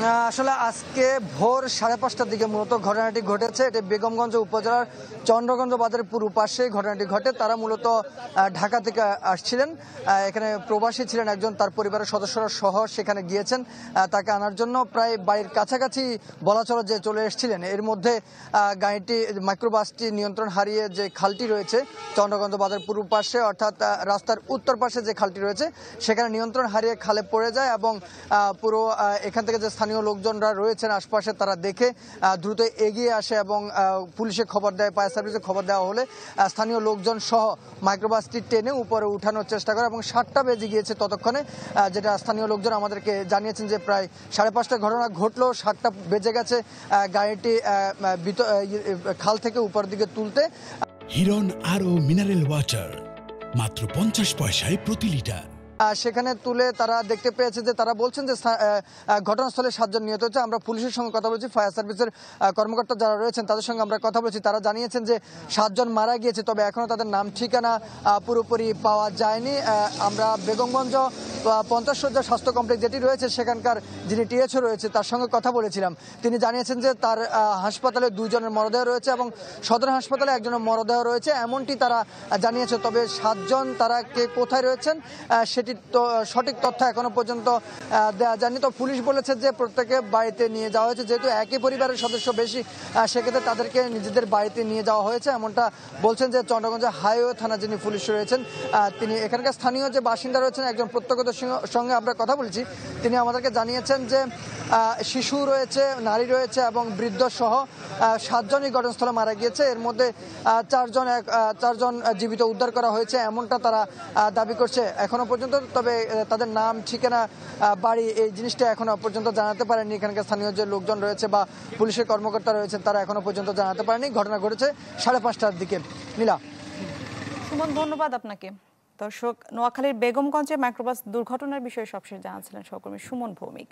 আসলে আজকে ভোর 5:30টার দিকে মূলত ঘটনাটি ঘটেছে। এটি বেগমগঞ্জ উপজেলার চন্দ্রগঞ্জ বাজারের পূর্ব পাশে ঘটনাটি ঘটে। তারা মূলত ঢাকা থেকে আসছিলেন, এখানে প্রবাসী ছিলেন একজন, তার পরিবারের সদস্যরা সহ সেখানে গিয়েছেন তাকে আনার জন্য। প্রায় বাড়ির কাছাকাছি বলা চলে যে চলে এসেছিলেন। এর মধ্যে গাড়িটি মাইক্রোবাসটি নিয়ন্ত্রণ হারিয়ে যে খালটি রয়েছে চন্দ্রগঞ্জ বাজার পূর্ব পাশে, অর্থাৎ রাস্তার উত্তর পাশে যে খালটি রয়েছে সেখানে নিয়ন্ত্রণ হারিয়ে খালে পড়ে যায় এবং পুরো এখান থেকে যে স্থানীয় লোকজনরা রয়েছেন আশপাশে তারা দেখে দ্রুত এগিয়ে আসে এবং পুলিশে খবর দেয়, ফায়ার সার্ভিসে খবর দেওয়া হলে স্থানীয় লোকজন সহ মাইক্রোবাসটি টেনে উপরে উঠানোর চেষ্টা করে এবং 7টা বেজে গিয়েছে ততক্ষণে, যেটা স্থানীয় লোকজন আমাদেরকে জানিয়েছেন যে প্রায় 5:30 ঘটনা ঘটলো, 7টা বেজে গেছে গাড়িটি খাল থেকে উপর দিকে তুলতে। হিরন আরও মিনারেল ওয়াটার মাত্র 50 পয়সায় প্রতি লিটার। সেখানে তুলে তারা দেখতে পেয়েছে যে তারা বলছেন যে ঘটনাস্থলে 7 জন নিহত হয়েছে। আমরা পুলিশের সঙ্গে কথা বলেছি, ফায়ার সার্ভিসের কর্মকর্তা যারা রয়েছেন তাদের সঙ্গে আমরা কথা বলেছি। তারা জানিয়েছেন যে 7 জন মারা গিয়েছে, তবে এখনো তাদের নাম ঠিকানা পুরোপুরি পাওয়া যায়নি। আমরা বেগমগঞ্জ 50 শয্যা স্বাস্থ্য কমপ্লেক্স যেটি রয়েছে সেখানকার যিনি টিএচও রয়েছে তার সঙ্গে কথা বলেছিলাম। তিনি জানিয়েছেন যে তার হাসপাতালে 2 জনের মরদেহ রয়েছে এবং সদর হাসপাতালে 1 জনের মরদেহ রয়েছে, এমনটি তারা জানিয়েছে। তবে 7 জন তারা কে কোথায় রয়েছেন সেটি তো সঠিক তথ্য এখনো পর্যন্ত দেওয়া যায়নি। তো পুলিশ বলেছে যে প্রত্যেকে বাড়িতে নিয়ে যাওয়া হয়েছে, যেহেতু একই পরিবারের সদস্য বেশি সেক্ষেত্রে তাদেরকে নিজেদের বাড়িতে নিয়ে যাওয়া হয়েছে, এমনটা বলছেন যে চন্দ্রগঞ্জ হাইওয়ে থানা যিনি পুলিশ রয়েছেন তিনি। এখানকার স্থানীয় যে বাসিন্দা রয়েছেন একজন প্রত্যক্ষদর্শীর সঙ্গে আমরা কথা বলেছি, তিনি আমাদেরকে জানিয়েছেন যে শিশু রয়েছে, নারী রয়েছে এবং বৃদ্ধ সহ 7 জনই ঘটনাস্থলে মারা গিয়েছে। এর মধ্যে 4 জন জীবিত উদ্ধার করা হয়েছে এমনটা তারা দাবি করছে এখনো পর্যন্ত। তবে তাদের নাম ঠিকানা বাড়ি এই জিনিসটা এখনো পর্যন্ত জানাতে পারেনি এখানকার স্থানীয় যে লোকজন রয়েছে বা পুলিশের কর্মকর্তা রয়েছেন তারা এখনো পর্যন্ত জানাতে পারেনি। ঘটনা ঘটেছে 5:30টার দিকে। নীলা। সুমন, ধন্যবাদ আপনাকে। দর্শক, নোয়াখালীর বেগমগঞ্জে মাইক্রোবাস দুর্ঘটনার বিষয়ে সবশেষ জানাচ্ছিলেন সহকর্মী সুমন ভৌমিক।